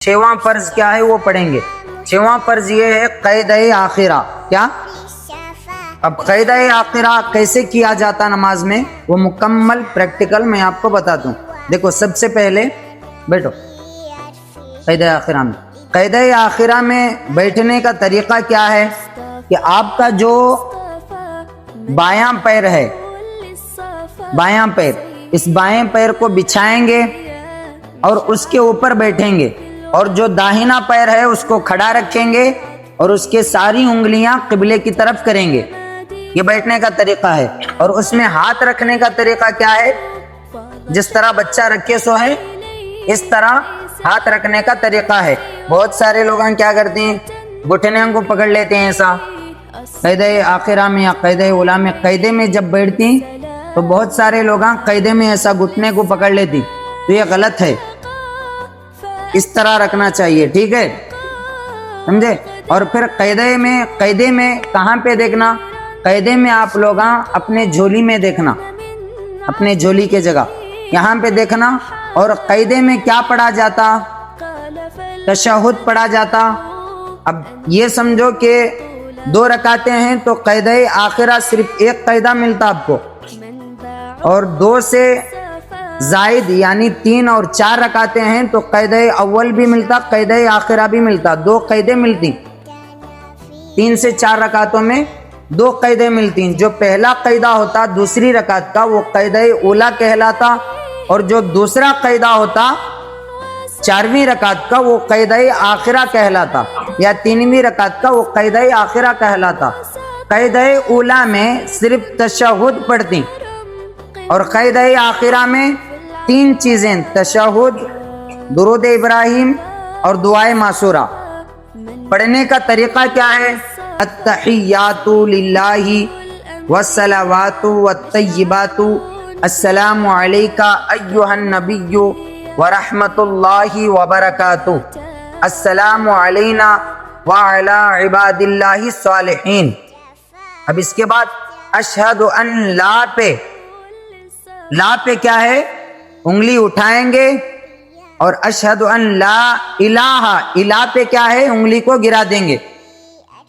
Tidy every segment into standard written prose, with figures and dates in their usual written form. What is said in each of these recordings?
چھواں فرض کیا ہے وہ پڑھیں گے۔ چھواں فرض یہ ہے قید آخرہ۔ کیا؟ اب قید آخرہ کیسے کیا جاتا نماز میں، وہ مکمل پریکٹیکل میں آپ کو بتاتا ہوں۔ دیکھو سب سے پہلے بیٹھو قید آخرہ میں۔ قید آخرہ میں بیٹھنے کا طریقہ کیا ہے کہ آپ کا جو بایاں پیر ہے، بایاں پیر، اس بایاں پیر کو بچھائیں گے اور اس کے اوپر بیٹھیں گے، اور جو داہنا پیر ہے اس کو کھڑا رکھیں گے اور اس کے ساری انگلیاں قبلے کی طرف کریں گے۔ یہ بیٹھنے کا طریقہ ہے۔ اور اس میں ہاتھ رکھنے کا طریقہ کیا ہے؟ جس طرح بچہ رکھے سو ہے اس طرح ہاتھ رکھنے کا طریقہ ہے۔ بہت سارے لوگ کیا کرتے ہیں، گھٹنے کو پکڑ لیتے ہیں ایسا قید آخرہ میں یا قید اولیٰ میں۔ قیدے میں جب بیٹھتی تو بہت سارے لوگ قیدے میں ایسا گھٹنے کو پکڑ لیتی، تو یہ غلط ہے، اس طرح رکھنا چاہیے، ٹھیک ہے، سمجھے؟ اور پھر قیدے میں کہاں پہ دیکھنا؟ قیدے میں آپ لوگ اپنے جھولی میں دیکھنا، اپنے جھولی کے جگہ یہاں پہ دیکھنا۔ اور قیدے میں کیا پڑھا جاتا؟ تشہد پڑھا جاتا۔ اب یہ سمجھو کہ 2 رکعتیں ہیں تو قید آخرہ صرف 1 قیدہ ملتا آپ کو، اور 2 سے زائد یعنی 3 اور 4 رکعتیں ہیں تو قید اول بھی ملتا، قید آخرہ بھی ملتا، 2 قیدیں ملتی۔ 3 سے 4 رکعتوں میں 2 قیدیں ملتی۔ جو پہلا قیدہ ہوتا دوسری رکعت کا وہ قید اولیٰ کہلاتا، اور جو دوسرا قیدہ ہوتا 4ویں رکعت کا وہ قید آخرہ کہلاتا، یا 3ویں رکعت کا وہ قید آخرہ کہلاتا۔ قید اولیٰ میں صرف تشہد پڑھتی، اور قید آخرہ میں 3 چیزیں، تشہد، درود ابراہیم اور دعائے معصورہ۔ پڑھنے کا طریقہ کیا ہے؟ التحیات للہ والصلوات والطیبات، السلام علیکہ ایہا النبی ورحمۃ اللہ وبرکاتہ، السلام علینا وعلی عباد اللہ الصالحین۔ اب اس کے بعد اشہد ان لا پہ کیا ہے؟ انگلی اٹھائیں گے، اور اشہد ان لا الہ پہ کیا ہے؟ انگلی کو گرا دیں گے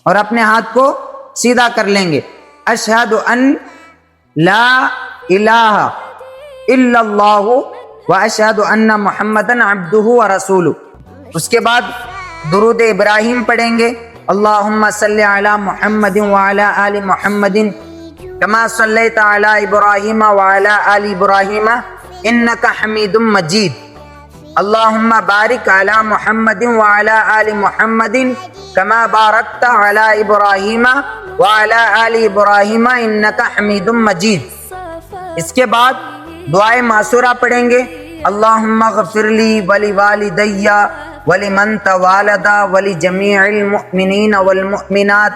اور اپنے ہاتھ کو سیدھا کر لیں گے۔ اشہد ان لا الہ الا اللہ واشہد ان محمدً عبدہ ورسولہ۔ اس کے بعد درود ابراہیم پڑھیں گے، اللہم صلی علی محمد وعلی آل محمد کما صلیت علی ابراہیم وعلی آل ابراہیم انک حمید مجید، اللہم بارک علی محمد وعلی آل محمد کما بارکت علی ابراہیم وعلی آل ابراہیم انک حمید مجید۔ اس کے بعد دعائے معصورہ پڑھیں گے، اللہم اغفر لی ولوالدی ولمن توالد ولجمیع المؤمنین والمؤمنات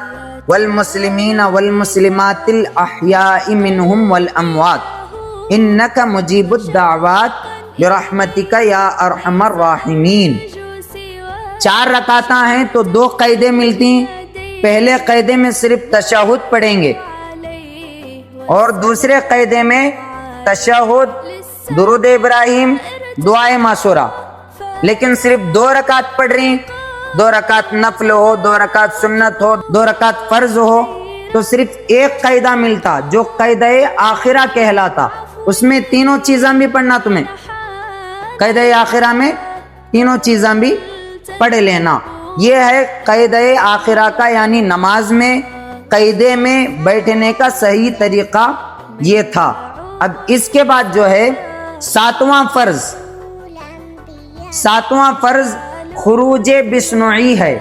والمسلمین والمسلمات الاحیاء منہم والاموات انک مجیب الدعوات برحمتک یا ارحم الراحمین۔ 4 رکعتاں ہیں تو 2 قیدیں ملتی۔ پہلے قیدے میں صرف تشہد پڑھیں گے، اور دوسرے قیدے میں تشہد، درود ابراہیم، دعائے معصورہ، لیکن صرف 2 رکعت پڑھ رہی، 2 رکعت نفل ہو، 2 رکعت سنت ہو، 2 رکعت فرض ہو، تو صرف 1 قیدہ ملتا جو قید آخرہ کہلاتا۔ اس میں تینوں چیزاں بھی پڑھنا تمہیں، قید آخرہ میں تینوں چیزاں بھی پڑھ لینا۔ یہ ہے قید آخرہ کا، یعنی نماز میں قیدے میں بیٹھنے کا صحیح طریقہ یہ تھا۔ اب اس کے بعد جو ہے 7واں فرض خروج بسنعی ہے۔